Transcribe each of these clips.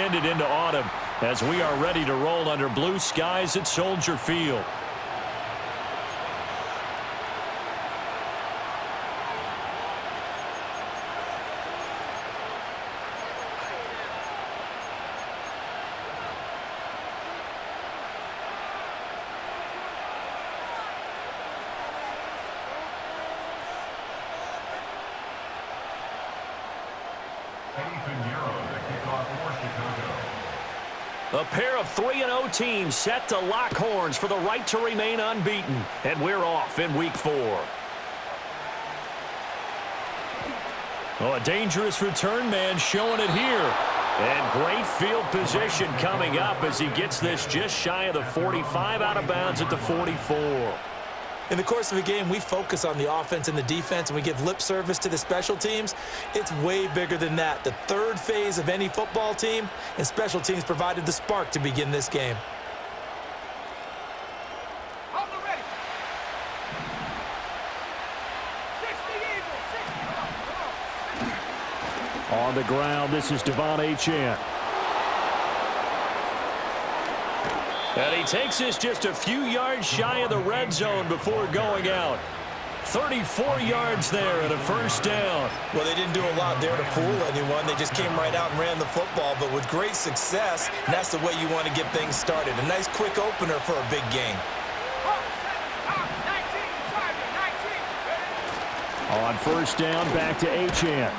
extended into autumn as we are ready to roll under blue skies at Soldier Field. A pair of 3-0 teams set to lock horns for the right to remain unbeaten. And we're off in week 4. Oh, a dangerous return man showing it here. And great field position coming up as he gets this just shy of the 45 out of bounds at the 44. In the course of a game, we focus on the offense and the defense, and we give lip service to the special teams. It's way bigger than that. The third phase of any football team, and special teams provided the spark to begin this game. On the ground, this is Tbmv3. And he takes this just a few yards shy of the red zone before going out. 34 yards there and a first down. Well, they didn't do a lot there to fool anyone. They just came right out and ran the football, but with great success, and that's the way you want to get things started. A nice quick opener for a big game. On first down, back to Achane.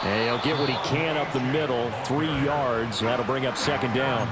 And he'll get what he can up the middle, 3 yards. That'll bring up second down.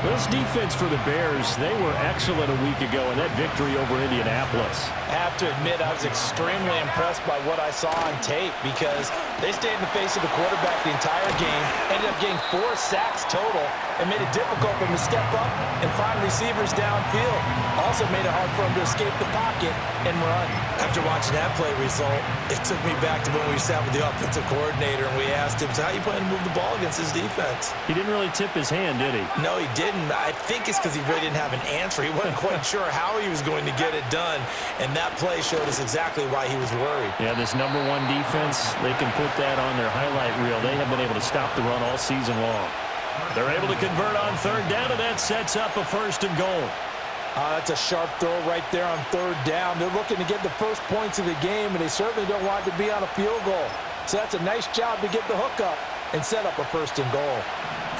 This defense for the Bears, they were excellent a week ago in that victory over Indianapolis. I have to admit, I was extremely impressed by what I saw on tape because they stayed in the face of the quarterback the entire game, ended up getting 4 sacks total, and made it difficult for him to step up and find receivers downfield. Also made it hard for him to escape the pocket and run. After watching that play result, it took me back to when we sat with the offensive coordinator and we asked him, so how you plan to move the ball against his defense? He didn't really tip his hand, did he? No, he didn't. I think it's because he really didn't have an answer. He wasn't quite sure how he was going to get it done, and that play showed us exactly why he was worried. Yeah, this #1 defense, they can put that on their highlight reel. They have been able to stop the run all season long. They're able to convert on third down, and that sets up a first and goal. That's a sharp throw right there on third down. They're looking to get the first points of the game, and they certainly don't want it to be on a field goal. So that's a nice job to get the hook up and set up a first and goal.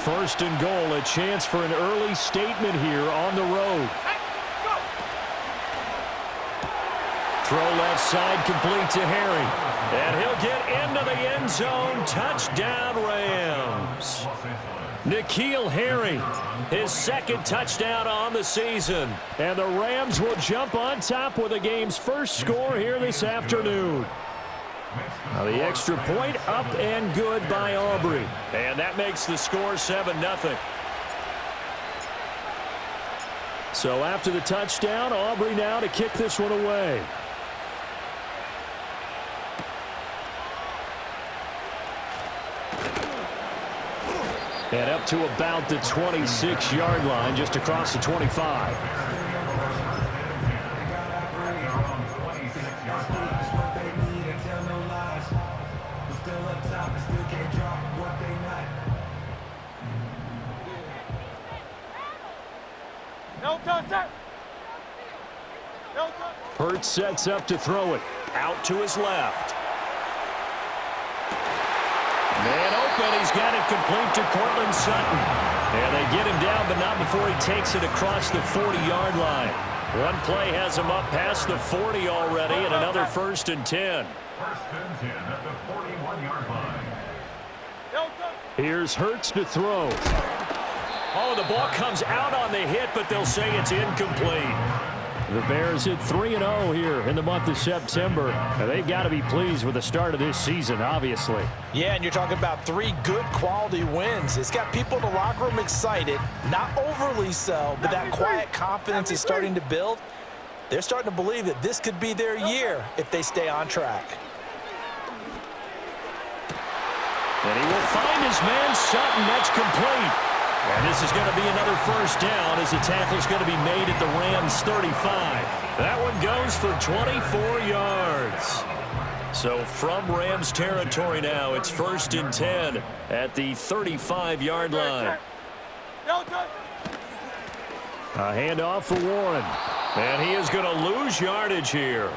First and goal, a chance for an early statement here on the road. Throw left side, complete to Harry. And he'll get into the end zone. Touchdown, Rams. N'Keal Harry, his second touchdown on the season. And the Rams will jump on top with the game's first score here this afternoon. Now the extra point up and good by Aubrey. And that makes the score 7-0. So after the touchdown, Aubrey now to kick this one away. And up to about the 26-yard line, just across the 25. Hurts sets up to throw it. Out to his left. Man open, he's got it complete to Cortland Sutton. And they get him down, but not before he takes it across the 40-yard line. One play has him up past the 40 already, and another first and 10. First and 10 at the 41-yard line. Here's Hurts to throw. Oh, the ball comes out on the hit, but they'll say it's incomplete. The Bears hit 3-0 here in the month of September. And they've got to be pleased with the start of this season, obviously. Yeah, and you're talking about 3 good quality wins. It's got people in the locker room excited, not overly so, but that quiet confidence is starting to build. They're starting to believe that this could be their year if they stay on track. And he will find his man, Sutton. That's complete. And this is going to be another first down as the tackle's going to be made at the Rams' 35. That one goes for 24 yards. So from Rams territory now, it's 1st and 10 at the 35-yard line. A handoff for Warren. And he is going to lose yardage here.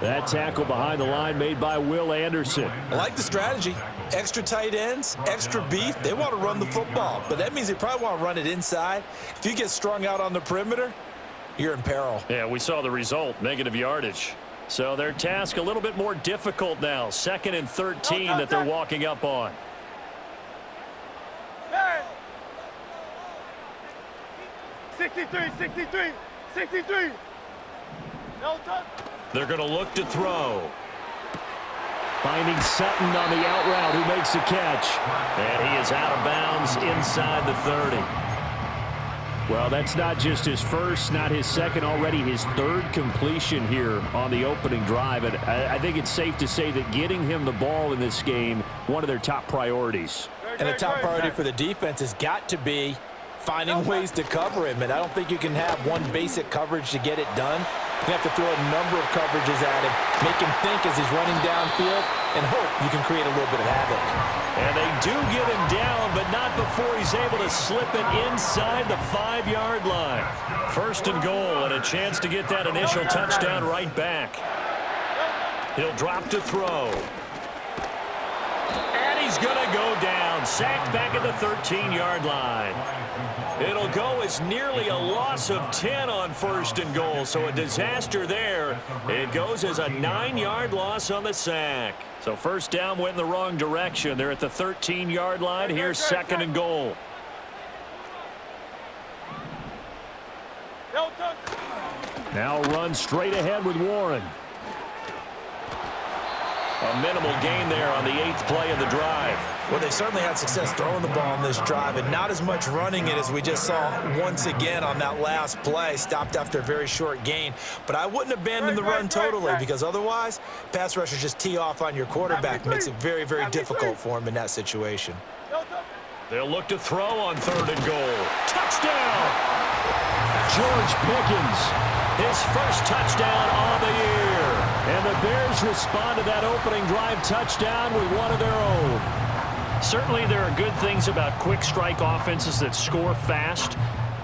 That tackle behind the line made by Will Anderson. I like the strategy. Extra tight ends, extra beef. They want to run the football, but that means they probably want to run it inside. If you get strung out on the perimeter, you're in peril. Yeah, we saw the result, negative yardage. So their task a little bit more difficult now. 2nd and 13 that they're walking up on. Hey. 63. No touch. They're going to look to throw. Finding Sutton on the out route, who makes the catch. And he is out of bounds inside the 30. Well, that's not just his first, not his second, already his 3rd completion here on the opening drive. And I think it's safe to say that getting him the ball in this game, one of their top priorities. And the top priority for the defense has got to be finding ways to cover him. And I don't think you can have one basic coverage to get it done. You have to throw a number of coverages at him, make him think as he's running downfield, and hope you can create a little bit of havoc. And they do get him down, but not before he's able to slip it inside the 5-yard line. 1st and goal, and a chance to get that initial touchdown right back. He'll drop to throw. And he's going to go down. Sacked back at the 13-yard line. It'll go as nearly a loss of 10 on 1st and goal, so a disaster there. It goes as a 9-yard loss on the sack. So 1st down went in the wrong direction. They're at the 13-yard line. Here's 2nd and goal. Now run straight ahead with Warren. A minimal gain there on the 8th play of the drive. Well, they certainly had success throwing the ball on this drive and not as much running it as we just saw once again on that last play. Stopped after a very short gain. But I wouldn't abandon the run totally, because otherwise, pass rushers just tee off on your quarterback. Makes it very, very difficult for him in that situation. They'll look to throw on 3rd and goal. Touchdown! George Pickens, his first touchdown on the year. And the Bears respond to that opening drive touchdown with one of their own. Certainly there are good things about quick strike offenses that score fast,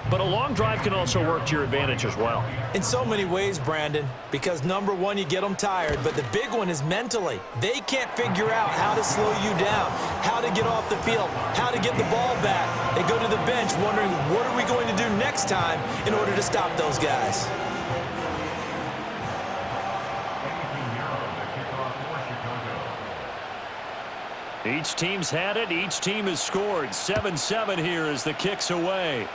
but a long drive can also work to your advantage as well. In so many ways, Brandon, because number one, you get them tired, but the big one is mentally. They can't figure out how to slow you down, how to get off the field, how to get the ball back. They go to the bench wondering, what are we going to do next time in order to stop those guys? Each team's had it. Each team has scored. 7-7 here as the kick's away.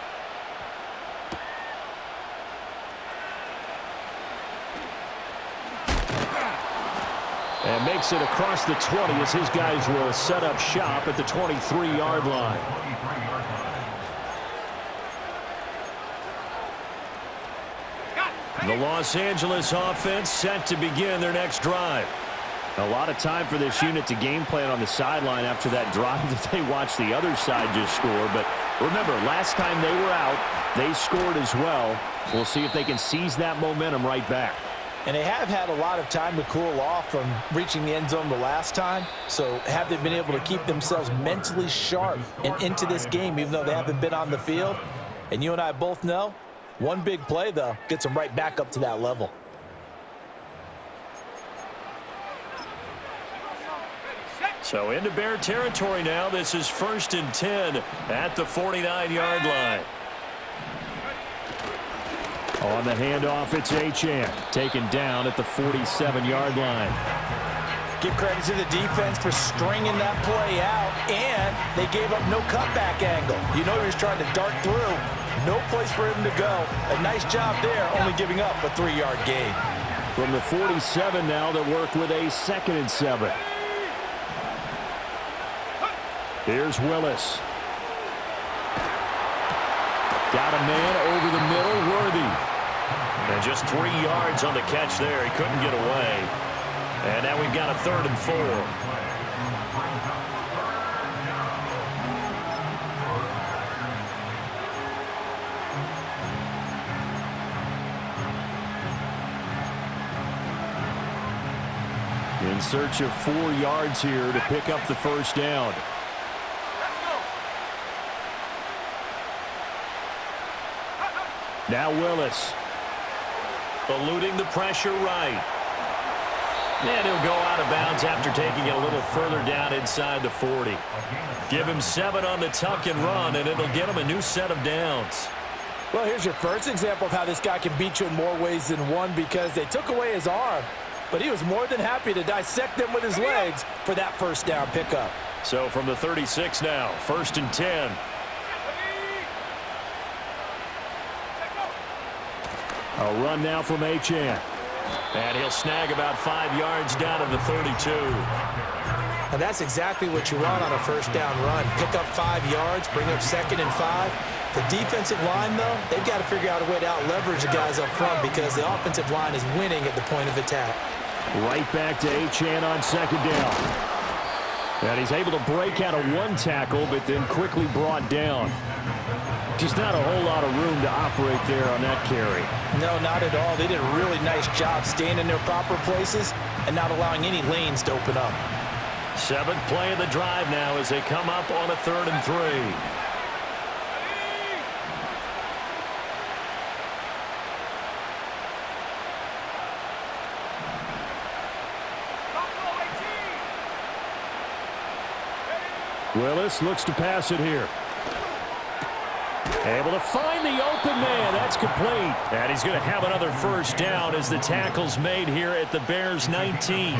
And makes it across the 20 as his guys will set up shop at the 23-yard line. The Los Angeles offense set to begin their next drive. A lot of time for this unit to game plan on the sideline after that drive that they watched the other side just score. But remember, last time they were out, they scored as well. We'll see if they can seize that momentum right back. And they have had a lot of time to cool off from reaching the end zone the last time. So have they been able to keep themselves mentally sharp and into this game, even though they haven't been on the field? And you and I both know, one big play, though, gets them right back up to that level. So into Bear territory now. This is 1st and 10 at the 49-yard line. On the handoff, it's Achane, taken down at the 47-yard line. Give credit to the defense for stringing that play out, and they gave up no cutback angle. You know he was trying to dart through. No place for him to go. A nice job there, only giving up a 3-yard gain. From the 47 now, they work with a 2nd and 7. Here's Willis. Got a man over the middle, Worthy. And just 3 yards on the catch there. He couldn't get away. And now we've got a 3rd and 4. In search of 4 yards here to pick up the first down. Now Willis. Eluding the pressure right. And he'll go out of bounds after taking it a little further down inside the 40. Give him 7 on the tuck and run, and it'll get him a new set of downs. Well, here's your first example of how this guy can beat you in more ways than one, because they took away his arm, but he was more than happy to dissect them with his legs for that first down pickup. So from the 36 now, 1st and 10. A run now from Achane. And he'll snag about 5 yards down to the 32. And that's exactly what you want on a first down run. Pick up 5 yards, bring up 2nd and 5. The defensive line, though, they've got to figure out a way to out-leverage the guys up front because the offensive line is winning at the point of attack. Right back to Achane on 2nd down. And he's able to break out of 1 tackle, but then quickly brought down. Just not a whole lot of room to operate there on that carry. No, not at all. They did a really nice job staying in their proper places and not allowing any lanes to open up. 7th play of the drive now as they come up on a 3rd and 3. Willis looks to pass it here. Able to find the open man. That's complete. And he's going to have another first down as the tackle's made here at the Bears' 19.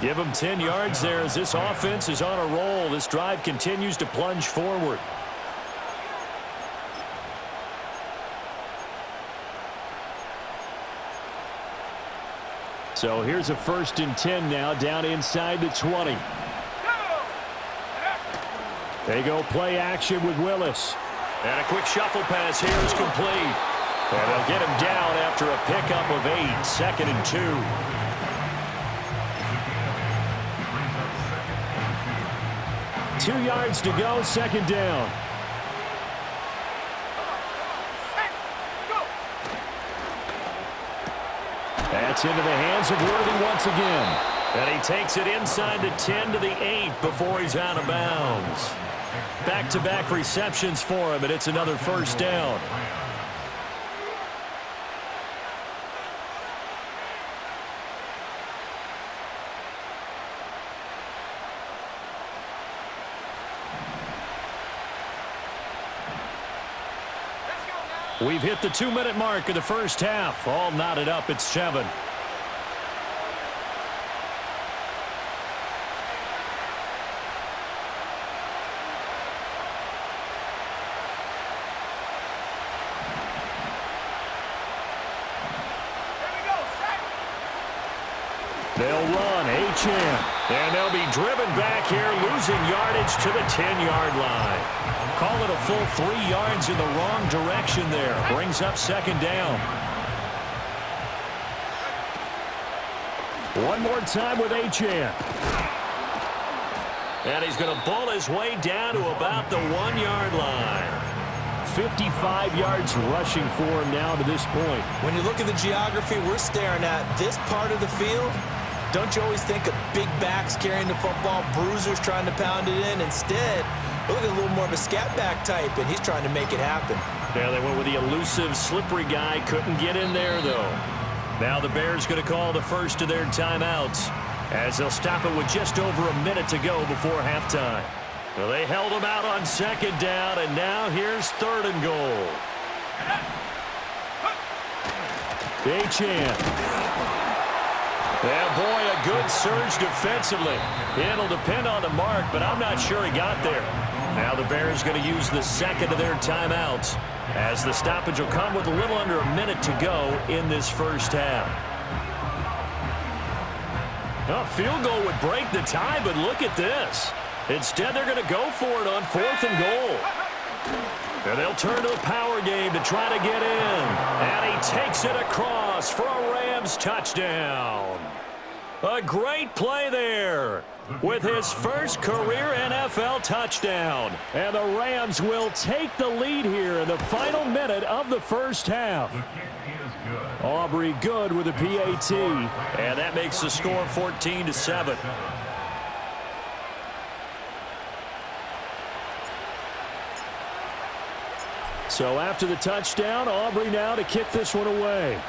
Give him 10 yards there as this offense is on a roll. This drive continues to plunge forward. So here's a 1st and 10 now down inside the 20. They go play action with Willis. And a quick shuffle pass here is complete. And they'll get him down after a pickup of 8, 2nd and 2. 2 yards to go, 2nd down. That's into the hands of Worthy once again. And he takes it inside the 10 to the 8 before he's out of bounds. Back-to-back receptions for him, and it's another first down. We've hit the 2-minute mark of the first half. All knotted up at 7. They'll run, Achane. And they'll be driven back here, losing yardage to the 10-yard line. Call it a full 3 yards in the wrong direction there. Brings up 2nd down. One more time with Achane. And he's going to bull his way down to about the 1-yard line. 55 yards rushing for him now to this point. When you look at the geography we're staring at, this part of the field, don't you always think of big backs carrying the football, bruisers trying to pound it in? Instead, look at a little more of a scat back type, and he's trying to make it happen. Yeah, they went with the elusive, slippery guy. Couldn't get in there, though. Now the Bears going to call the first of their timeouts as they'll stop it with just over a minute to go before halftime. Well, they held him out on 2nd down, and now here's 3rd and goal. Achane. Yeah, boy, a good surge defensively. It'll depend on the mark, but I'm not sure he got there. Now the Bears going to use the 2nd of their timeouts as the stoppage will come with a little under a minute to go in this first half. A field goal would break the tie, but look at this. Instead, they're going to go for it on 4th and goal. And they'll turn to the power game to try to get in. And he takes it across for a Rams touchdown. A great play there with his first career NFL touchdown. And the Rams will take the lead here in the final minute of the first half. The kick is good. Aubrey good with a PAT. And that makes the score 14-7. So after the touchdown, Aubrey now to kick this one away.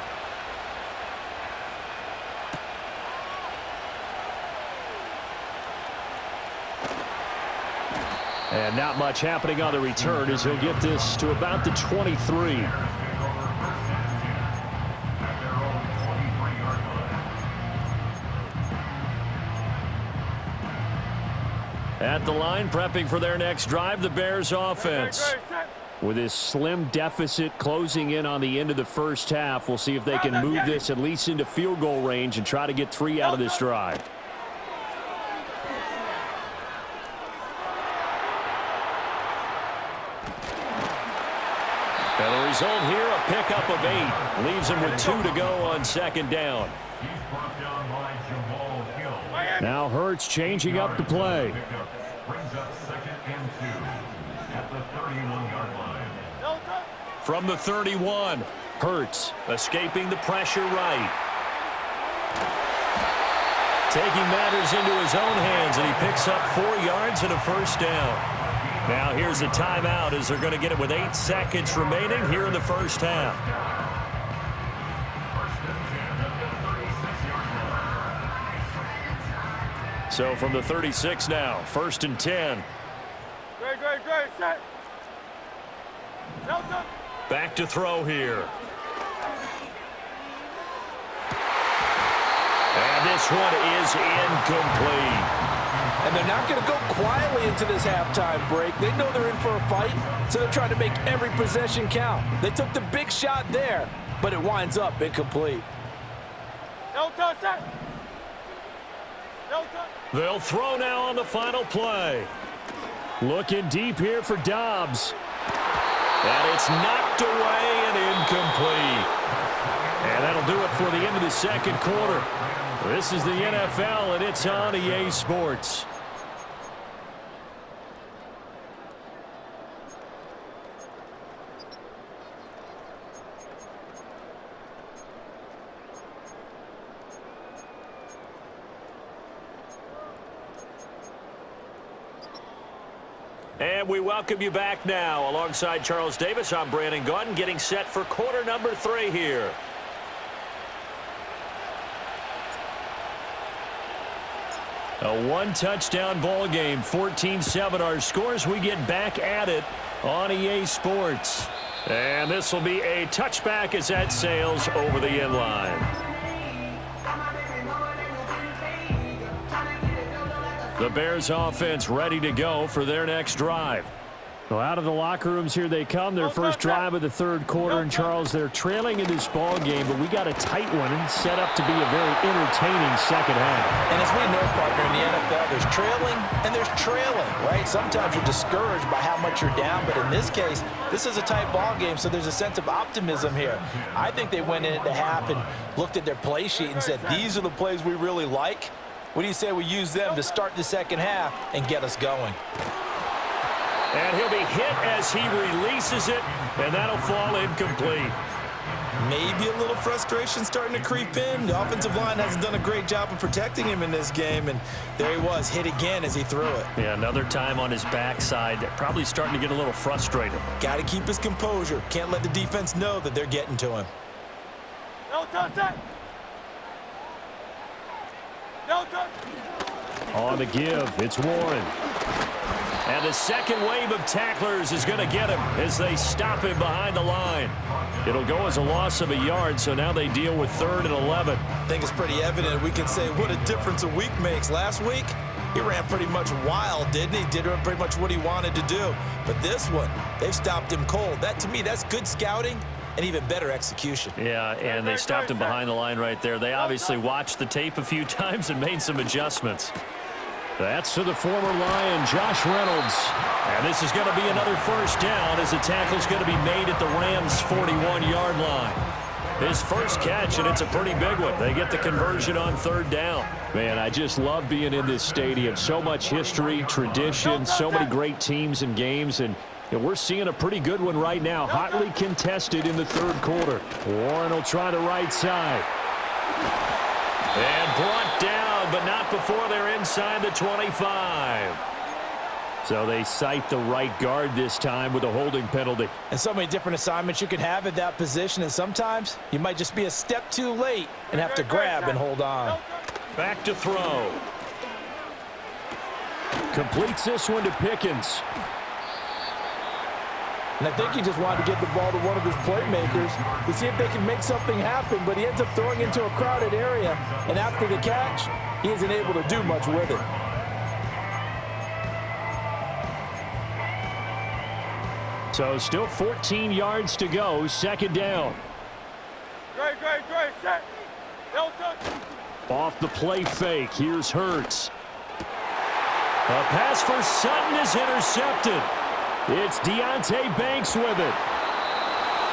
And not much happening on the return as he'll get this to about the 23. At the line, prepping for their next drive, the Bears offense. With this slim deficit closing in on the end of the first half, we'll see if they can move this at least into field goal range and try to get 3 out of this drive. And the result here, a pickup of 8. Leaves him with 2 to go on second down. Now Hurts changing up the play. Brings up 2nd and 2 at the 31-yard line. From the 31, Hurts escaping the pressure right. Taking matters into his own hands, and he picks up 4 yards and a first down. Now here's a timeout as they're going to get it with 8 seconds remaining here in the first half. So from the 36 now, 1st and 10. Great, set. Delta. Back to throw here. And this one is incomplete. And they're not going to go quietly into this halftime break. They know they're in for a fight, so they're trying to make every possession count. They took the big shot there, but it winds up incomplete. Delta, set. Delta. They'll throw now on the final play. Looking deep here for Dobbs. And it's knocked away and incomplete. And that'll do it for the end of the second quarter. This is the NFL, and it's on EA Sports. And we welcome you back now. Alongside Charles Davis, I'm Brandon Gaudin, getting set for quarter number 3 here. A 1-touchdown ball game, 14-7 our scores. We get back at it on EA Sports. And this will be a touchback as that sails over the end line. The Bears offense ready to go for their next drive. Well, out of the locker rooms here they come. Their first drive of the third quarter. And Charles, they're trailing in this ball game, but we got a tight one and set up to be a very entertaining second half. And as we know, partner, in the NFL, there's trailing and there's trailing, right? Sometimes you're discouraged by how much you're down, but in this case, this is a tight ball game, so there's a sense of optimism here. I think they went in at the half and looked at their play sheet and said, these are the plays we really like. What do you say we use them to start the second half and get us going? And he'll be hit as he releases it, and that'll fall incomplete. Maybe a little frustration starting to creep in. The offensive line hasn't done a great job of protecting him in this game, and there he was, hit again as he threw it. Yeah, another time on his backside, probably starting to get a little frustrated. Got to keep his composure. Can't let the defense know that they're getting to him. No touch. No touch. On the give, it's Warren. And the second wave of tacklers is going to get him as they stop him behind the line. It'll go as a loss of a yard, so now they deal with 3rd and 11. I think it's pretty evident we can say what a difference a week makes. Last week, he ran pretty much wild, didn't he? Did pretty much what he wanted to do. But this one, they've stopped him cold. That, to me, that's good scouting and even better execution. Yeah, and they stopped him behind the line right there. They obviously watched the tape a few times and made some adjustments. That's to the former Lion, Josh Reynolds. And this is going to be another first down as the tackle's going to be made at the Rams' 41-yard line. His first catch, and it's a pretty big one. They get the conversion on 3rd down. Man, I just love being in this stadium. So much history, tradition, so many great teams and games, and And we're seeing a pretty good one right now, hotly contested in the third quarter. Warren will try the right side. And brought down, but not before they're inside the 25. So they cite the right guard this time with a holding penalty. And so many different assignments you can have at that position, and sometimes you might just be a step too late and have to grab and hold on. Back to throw. Completes this one to Pickens. And I think he just wanted to get the ball to one of his playmakers to see if they can make something happen, but he ends up throwing into a crowded area, and after the catch, he isn't able to do much with it. So still 14 yards to go, second down. Great, set. No touch. Off the play fake, here's Hurts. A pass for Sutton is intercepted. It's Deonte Banks with it.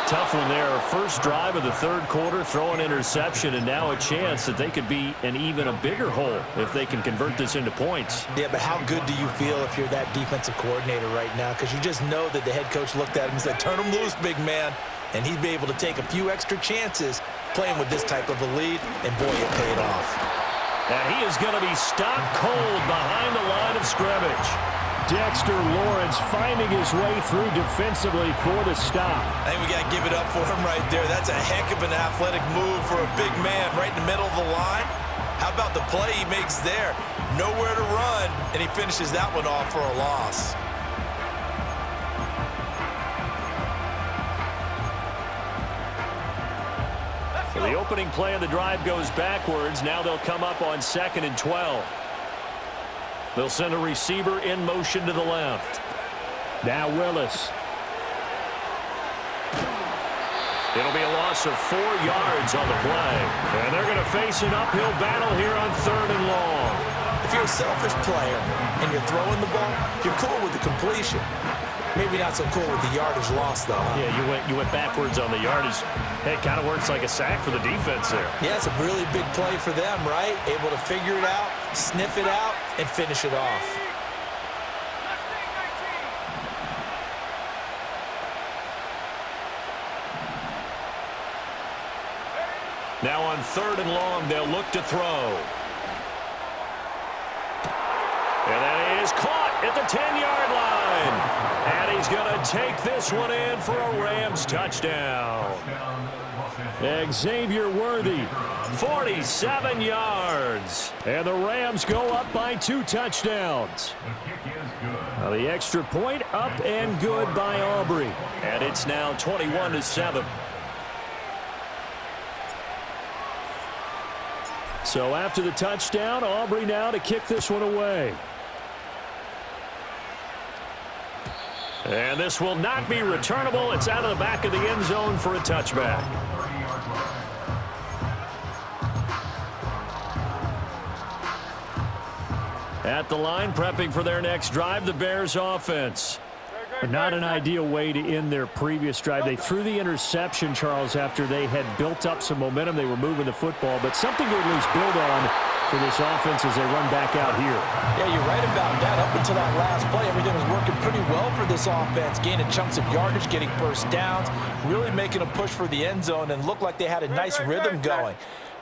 Tough one there. First drive of the third quarter, throw an interception, and now a chance that they could be in even a bigger hole if they can convert this into points. Yeah, but how good do you feel if you're that defensive coordinator right now? Because you just know that the head coach looked at him and said, turn him loose, big man. And he'd be able to take a few extra chances playing with this type of a lead, and boy, it paid off. And he is going to be stopped cold behind the line of scrimmage. Dexter Lawrence finding his way through defensively for the stop. I think we got to give it up for him right there. That's a heck of an athletic move for a big man right in the middle of the line. How about the play he makes there? Nowhere to run, and he finishes that one off for a loss. So the opening play of the drive goes backwards. Now they'll come up on 2nd and 12. They'll send a receiver in motion to the left. Now Willis. It'll be a loss of 4 yards on the play. And they're going to face an uphill battle here on 3rd and long. If you're a selfish player and you're throwing the ball, you're cool with the completion. Maybe not so cool with the yardage loss, though. Yeah, you went backwards on the yardage. Hey, it kind of works like a sack for the defense there. Yeah, it's a really big play for them, right? Able to figure it out, sniff it out, and finish it off. Now on 3rd and long, they'll look to throw. And that is caught at the 10-yard line. And he's going to take this one in for a Rams touchdown. Xavier Worthy, 47 yards. And the Rams go up by 2 touchdowns. Now the extra point up and good by Aubrey. And it's now 21-7. So after the touchdown, Aubrey now to kick this one away. And this will not be returnable. It's out of the back of the end zone for a touchback. At the line, prepping for their next drive, the Bears offense. Not an ideal way to end their previous drive. They threw the interception, Charles, after they had built up some momentum. They were moving the football, but something to at least build on for this offense as they run back out here. Yeah, you're right about that. Up until that last play, everything was working pretty well for this offense, gaining chunks of yardage, getting first downs, really making a push for the end zone, and looked like they had a nice rhythm going.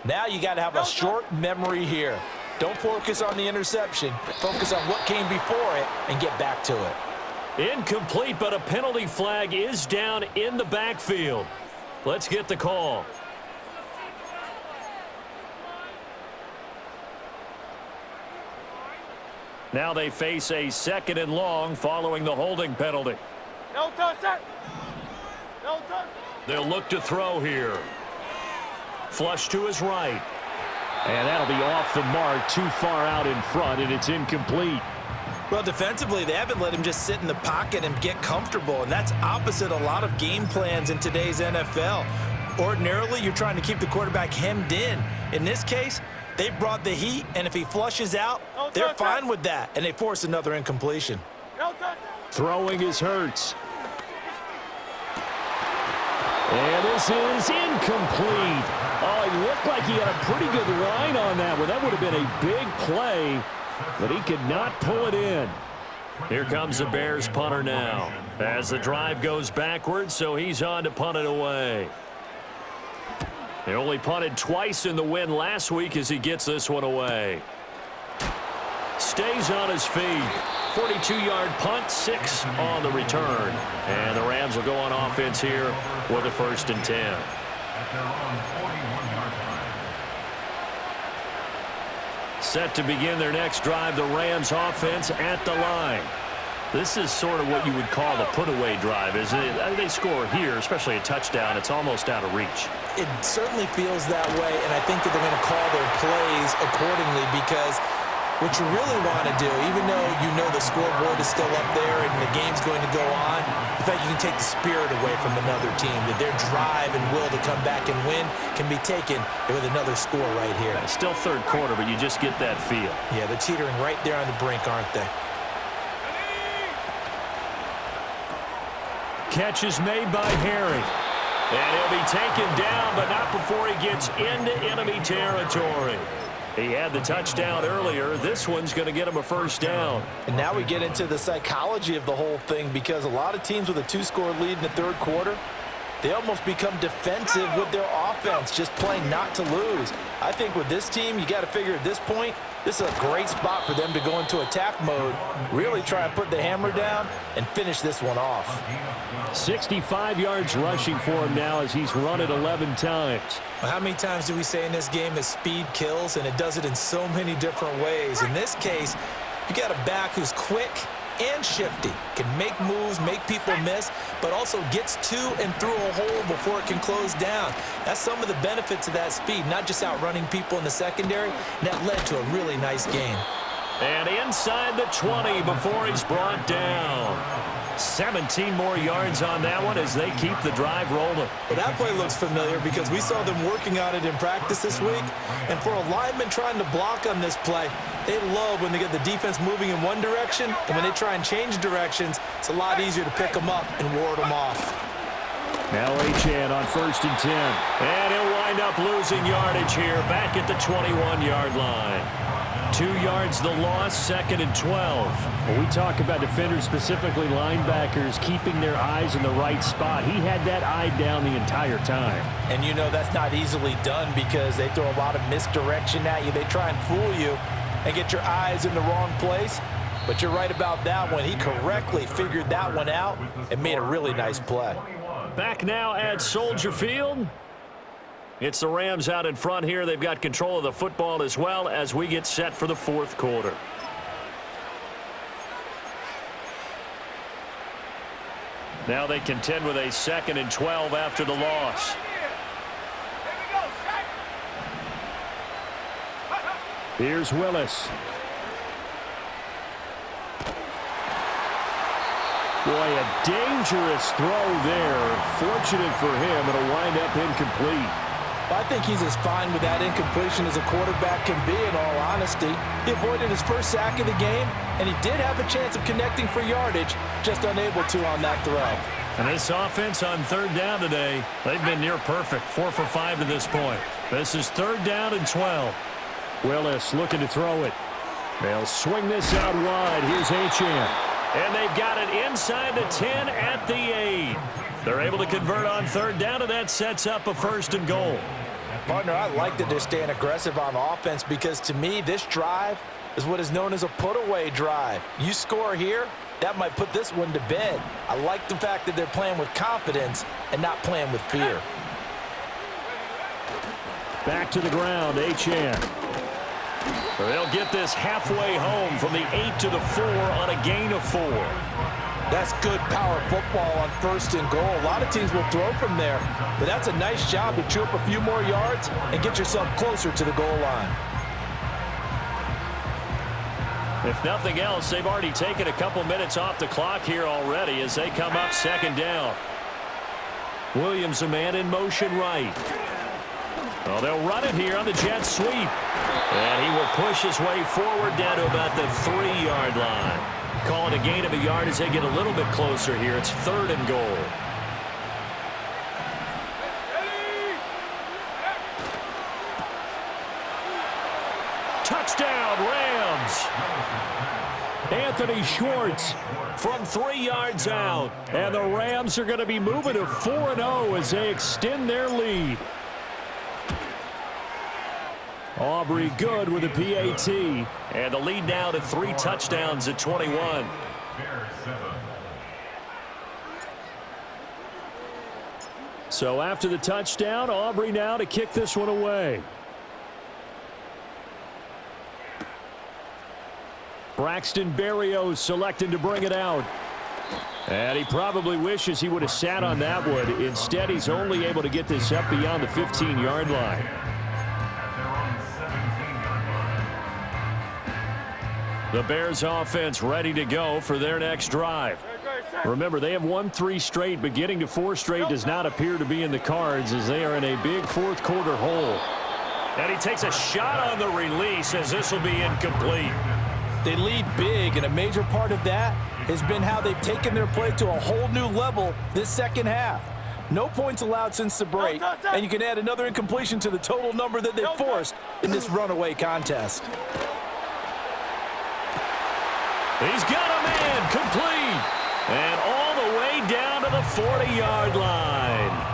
Now you got to have a short memory here. Don't focus on the interception. Focus on what came before it and get back to it. Incomplete, but a penalty flag is down in the backfield. Let's get the call. Now they face a 2nd and long following the holding penalty. No touch, set. No touch. They'll look to throw here. Flush to his right. And that'll be off the mark, too far out in front, and it's incomplete. Well, defensively, they haven't let him just sit in the pocket and get comfortable, and that's opposite a lot of game plans in today's NFL. Ordinarily, you're trying to keep the quarterback hemmed in. In this case, they brought the heat, and if he flushes out, they're fine with that, and they force another incompletion. No touch. Throwing is Hurts. And this is incomplete. Oh, he looked like he had a pretty good line on that one. That would have been a big play, but he could not pull it in. Here comes the Bears punter now. As the drive goes backwards, so he's on to punt it away. They only punted twice in the win last week as he gets this one away. Stays on his feet. 42-yard punt, 6 on the return. And the Rams will go on offense here with a 1st and 10. At their own 41-yard line. Set to begin their next drive, the Rams offense at the line. This is sort of what you would call the put-away drive, isn't it? They score here, especially a touchdown. It's almost out of reach. It certainly feels that way, and I think that they're going to call their plays accordingly because what you really want to do, even though you know the scoreboard is still up there and the game's going to go on, the fact you can take the spirit away from another team, that their drive and will to come back and win can be taken with another score right here. It's still third quarter, but you just get that feel. Yeah, they're teetering right there on the brink, aren't they? Catch is made by Harry. And he'll be taken down, but not before he gets into enemy territory. He had the touchdown earlier. This one's going to get him a 1st down. And now we get into the psychology of the whole thing because a lot of teams with a 2-score lead in the third quarter, they almost become defensive with their offense, just playing not to lose. I think with this team, you got to figure at this point, this is a great spot for them to go into attack mode, really try and put the hammer down and finish this one off. 65 yards rushing for him now as he's run it 11 times. Well, how many times do we say in this game that speed kills, and it does it in so many different ways? In this case, you got a back who's quick and shifty, can make moves, make people miss, but also gets to and through a hole before it can close down. That's some of the benefits of that speed, not just outrunning people in the secondary, and that led to a really nice game. And inside the 20 before he's brought down. 17 more yards on that one as they keep the drive rolling. Well, that play looks familiar because we saw them working on it in practice this week. And for a lineman trying to block on this play, they love when they get the defense moving in one direction, and when they try and change directions, it's a lot easier to pick them up and ward them off. Now Achane on 1st and 10. And he'll wind up losing yardage here back at the 21-yard line. 2 yards the loss, 2nd and 12. When we talk about defenders, specifically linebackers, keeping their eyes in the right spot, he had that eye down the entire time. And you know that's not easily done because they throw a lot of misdirection at you. They try and fool you and get your eyes in the wrong place. But you're right about that one. He correctly figured that one out and made a really nice play. Back now at Soldier Field. It's the Rams out in front here. They've got control of the football as well as we get set for the 4th quarter. Now they contend with a 2nd and 12 after the loss. Here's Willis. Boy, a dangerous throw there. Fortunate for him, it'll wind up incomplete. I think he's as fine with that incompletion as a quarterback can be, in all honesty. He avoided his first sack of the game, and he did have a chance of connecting for yardage, just unable to on that throw. And this offense on 3rd down today, they've been near perfect, 4 for 5 to this point. This is 3rd down and 12. Willis looking to throw it. They'll swing this out wide. Here's Achane. And they've got it inside the 10 at the 8. They're able to convert on 3rd down, and that sets up a 1st and goal. Partner, I like that they're staying aggressive on offense because, to me, this drive is what is known as a put-away drive. You score here, that might put this one to bed. I like the fact that they're playing with confidence and not playing with fear. Back to the ground, Achane. They'll get this halfway home from the 8 to the 4 on a gain of 4. That's good power football on 1st and goal. A lot of teams will throw from there, but that's a nice job to chew up a few more yards and get yourself closer to the goal line. If nothing else, they've already taken a couple minutes off the clock here already as they come up 2nd down. Williams, a man in motion right. Well, they'll run it here on the jet sweep. And he will push his way forward down to about the 3-yard line. Call it a gain of a yard as they get a little bit closer here. It's 3rd and goal. Touchdown, Rams. Anthony Schwartz from 3 yards out. And the Rams are going to be moving to 4-0 as they extend their lead. Aubrey good with a PAT. And the lead now to 3 touchdowns at 21. So after the touchdown, Aubrey now to kick this one away. Braxton Berrios selecting to bring it out. And he probably wishes he would have sat on that one. Instead, he's only able to get this up beyond the 15-yard line. The Bears offense ready to go for their next drive. Remember, they have won 3 straight, but getting to 4 straight does not appear to be in the cards as they are in a big fourth-quarter hole. And he takes a shot on the release as this will be incomplete. They lead big, and a major part of that has been how they've taken their play to a whole new level this second half. No points allowed since the break, and you can add another incompletion to the total number that they forced in this runaway contest. He's got a man complete. And all the way down to the 40-yard line.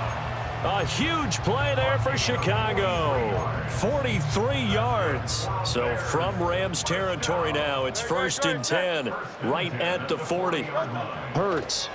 A huge play there for Chicago. 43 yards. So from Rams territory now, it's 1st and 10, right at the 40. Hurts.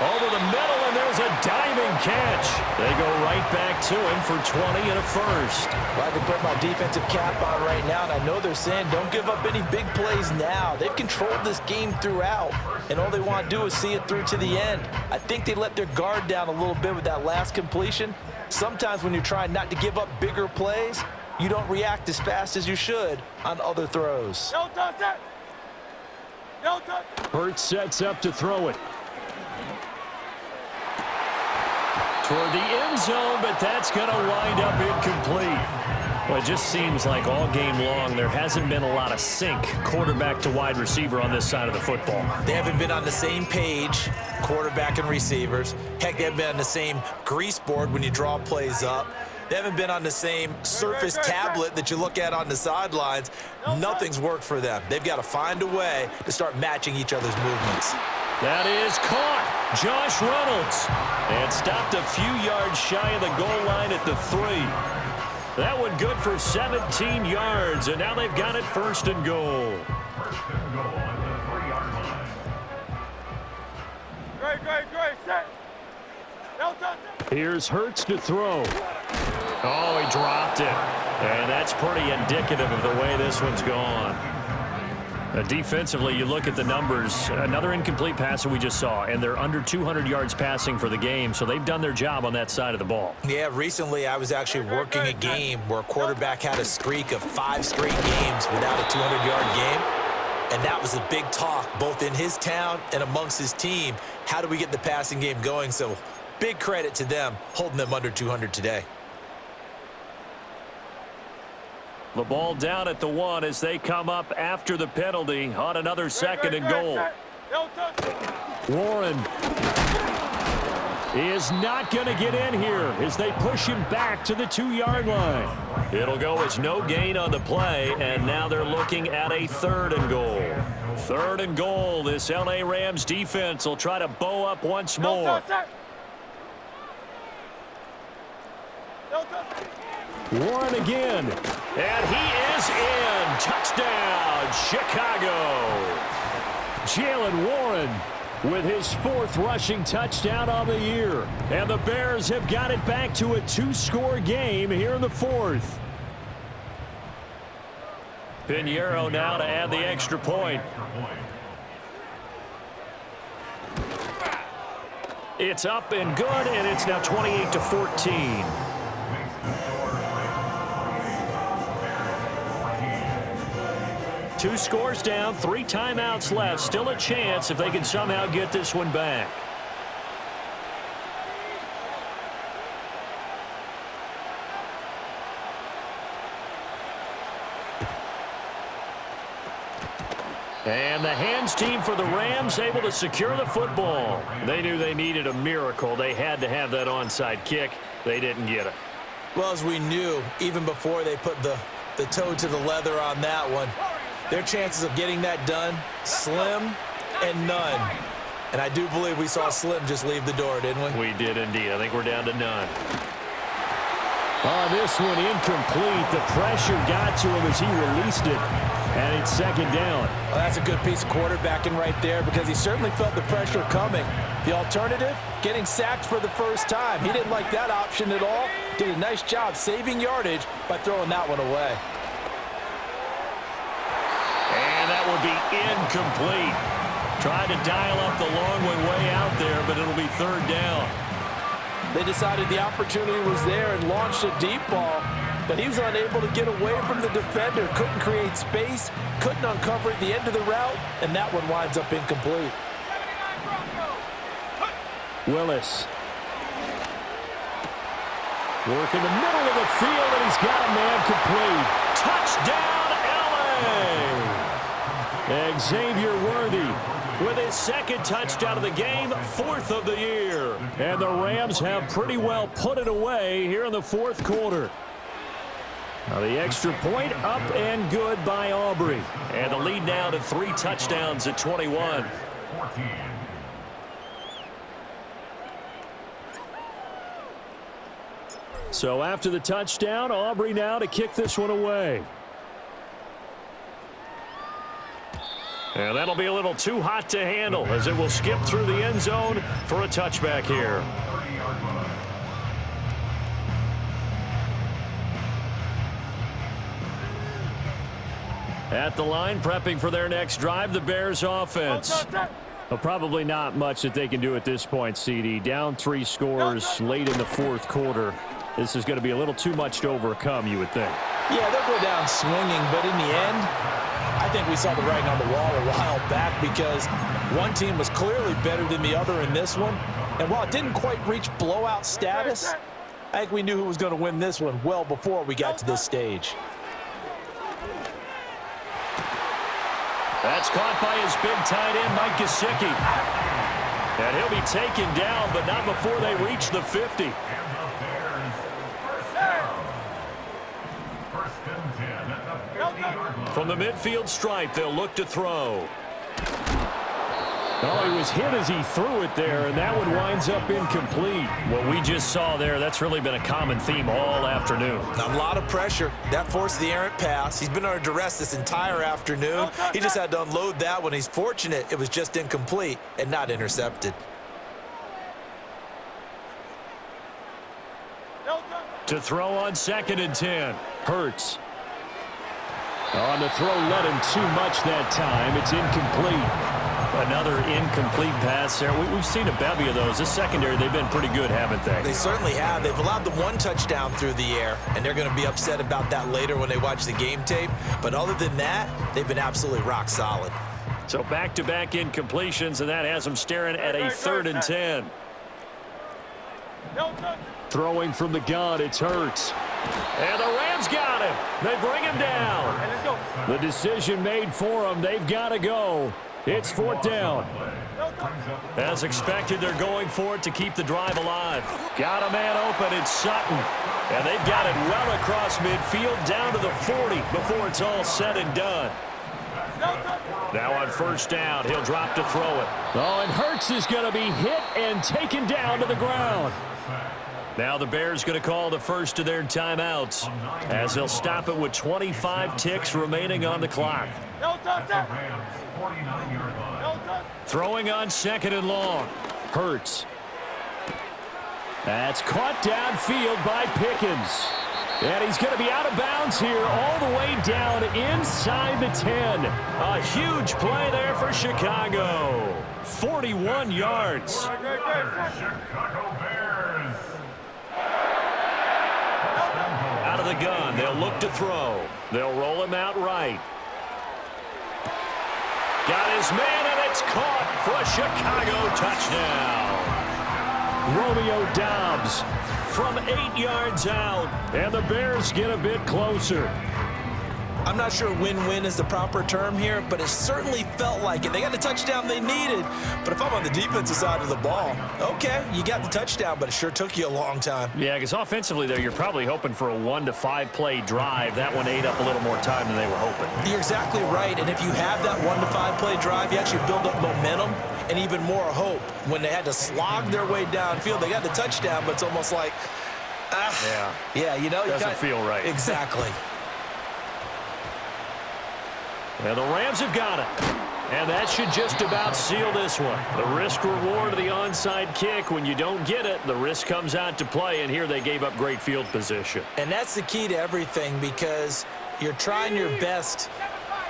Over the middle, and there's a diving catch. They go right back to him for 20 and a first. Well, I can put my defensive cap on right now, and I know they're saying don't give up any big plays now. They've controlled this game throughout, and all they want to do is see it through to the end. I think they let their guard down a little bit with that last completion. Sometimes when you're trying not to give up bigger plays, you don't react as fast as you should on other throws. No touch it. No touch. Hurts sets up to throw it. Toward the end zone, but that's going to wind up incomplete. Well, it just seems like all game long there hasn't been a lot of sync quarterback to wide receiver on this side of the football. They haven't been on the same page, quarterback and receivers. Heck, they haven't been on the same grease board when you draw plays up. They haven't been on the same surface tablet that you look at on the sidelines. Nothing's worked for them. They've got to find a way to start matching each other's movements. That is caught. Josh Reynolds. And stopped a few yards shy of the goal line at the 3. That one good for 17 yards, and now they've got it 1st and goal. 1st and goal at the 3-yard line. Great, set. No touch it. Here's Hurts to throw. Oh, he dropped it. And that's pretty indicative of the way this one's gone. Defensively, you look at the numbers. Another incomplete pass that we just saw, and they're under 200 yards passing for the game, so they've done their job on that side of the ball. Yeah, recently I was actually working a game where a quarterback had a streak of 5 straight games without a 200-yard game, and that was a big talk both in his town and amongst his team. How do we get the passing game going? So big credit to them holding them under 200 today. The ball down at the 1 as they come up after the penalty on another 2nd and goal. No touch it. Warren is not going to get in here as they push him back to the 2-yard line. It'll go as no gain on the play, and now they're looking at a 3rd and goal. 3rd and goal. This L.A. Rams defense will try to bow up once more. No touch it. No touch it. Warren again. And he is in. Touchdown, Chicago. Jalen Warren with his 4th rushing touchdown on the year. And the Bears have got it back to a 2-score game here in the 4th. Pinheiro now to add the extra point. It's up and good, and it's now 28-14. 2 scores down, 3 timeouts left. Still a chance if they can somehow get this one back. And the hands team for the Rams able to secure the football. They knew they needed a miracle. They had to have that onside kick. They didn't get it. Well, as we knew, even before they put the the toe to the leather on that one. Their chances of getting that done, slim and none. And I do believe we saw Slim just leave the door, didn't we? We did indeed. I think we're down to none. This one incomplete. The pressure got to him as he released it. And it's second down. Well, that's a good piece of quarterbacking right there because he certainly felt the pressure coming. The alternative, getting sacked for the first time. He didn't like that option at all. Did a nice job saving yardage by throwing that one away. And that will be incomplete. Tried to dial up the long one way out there, but it'll be third down. They decided the opportunity was there and launched a deep ball, but he was unable to get away from the defender, couldn't create space, couldn't uncover at the end of the route, and that one winds up incomplete. Willis. Work in the middle of the field, and he's got a man complete. Touchdown, L.A. Xavier Worthy with his second touchdown of the game, fourth of the year. And the Rams have pretty well put it away here in the fourth quarter. Now the extra point up and good by Aubrey. And the lead now to 3 touchdowns at 21. 14. So after the touchdown, Aubrey now to kick this one away. And that'll be a little too hot to handle as it will skip through the end zone for a touchback here. 30-yard line. At the line, prepping for their next drive, the Bears offense. Well, probably not much that they can do at this point, CD. Down 3 scores late in the fourth quarter. This is going to be a little too much to overcome, you would think. Yeah, they'll go down swinging, but in the end, I think we saw the writing on the wall a while back because one team was clearly better than the other in this one. And while it didn't quite reach blowout status, I think we knew who was going to win this one well before we got to this stage. That's caught by his big tight end, Mike Gesicki. And he'll be taken down, but not before they reach the 50. From the midfield stripe, they'll look to throw. Oh, he was hit as he threw it there, and that one winds up incomplete. What we just saw there, that's really been a common theme all afternoon. A lot of pressure. That forced the errant pass. He's been under duress this entire afternoon. He just had to unload that one. He's fortunate it was just incomplete and not intercepted. To throw on 2nd and 10. Hurts. On the throw, let him too much that time. It's incomplete. Another incomplete pass there. We've seen a bevy of those. This secondary, they've been pretty good, haven't they? They certainly have. They've allowed the 1 touchdown through the air, and they're going to be upset about that later when they watch the game tape. But other than that, they've been absolutely rock solid. So back-to-back incompletions, and that has them staring at a 3rd and 10. Throwing from the gun, it's Hurts. And the Rams got him. They bring him down. The decision made for them. They've got to go. It's 4th down. As expected, they're going for it to keep the drive alive. Got a man open, it's Sutton. And they've got it well across midfield down to the 40 before it's all said and done. Now on 1st down, he'll drop to throw it. Oh, and Hurts is going to be hit and taken down to the ground. Now the Bears going to call the first of their timeouts as they'll stop it with 25 ticks remaining on the clock. Throwing on 2nd and long. Hurts. That's caught downfield by Pickens. And he's going to be out of bounds here all the way down inside the 10. A huge play there for Chicago. 41 yards. Chicago Bears. Out of the gun, they'll look to throw. They'll roll him out right. Got his man, and it's caught for a Chicago touchdown. Romeo Doubs from 8 yards out, and the Bears get a bit closer. I'm not sure win-win is the proper term here, but it certainly felt like it. They got the touchdown they needed, but if I'm on the defensive side of the ball, okay, you got the touchdown, but it sure took you a long time. Yeah, because offensively there, you're probably hoping for a 1 to 5 play drive. That one ate up a little more time than they were hoping. You're exactly right, and if you have that 1 to 5 play drive, you actually build up momentum and even more hope. When they had to slog their way downfield, they got the touchdown, but it's almost like, yeah, you know, doesn't feel right. Exactly. And the Rams have got it. And that should just about seal this one. The risk-reward of the onside kick. When you don't get it, the risk comes out to play, and here they gave up great field position. And that's the key to everything, because you're trying your best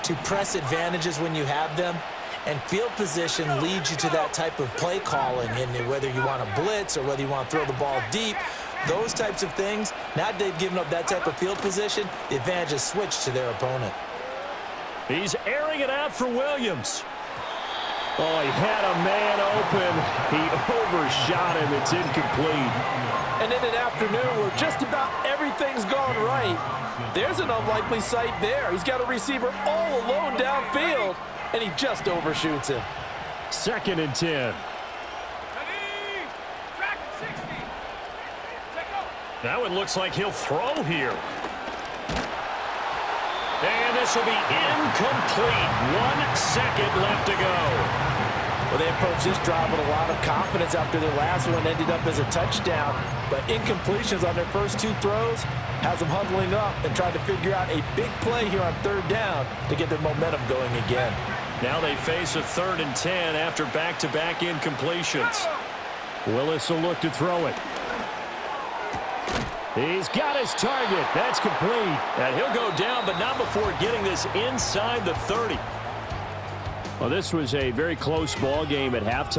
to press advantages when you have them, and field position leads you to that type of play calling, and whether you want to blitz or whether you want to throw the ball deep, those types of things, now they've given up that type of field position, the advantage is switched to their opponent. He's airing it out for Williams. Oh, he had a man open. He overshot him. It's incomplete. And in an afternoon where just about everything's gone right, there's an unlikely sight there. He's got a receiver all alone downfield, and he just overshoots him. 2nd and 10. Now it looks like he'll throw here. And this will be incomplete. 1 second left to go. Well, they approached this drive with a lot of confidence after their last one ended up as a touchdown. But incompletions on their first 2 throws has them huddling up and trying to figure out a big play here on 3rd down to get their momentum going again. Now they face a 3rd and 10 after back-to-back incompletions. Willis will look to throw it. He's got his target. That's complete. And he'll go down, but not before getting this inside the 30. Well, this was a very close ball game at halftime.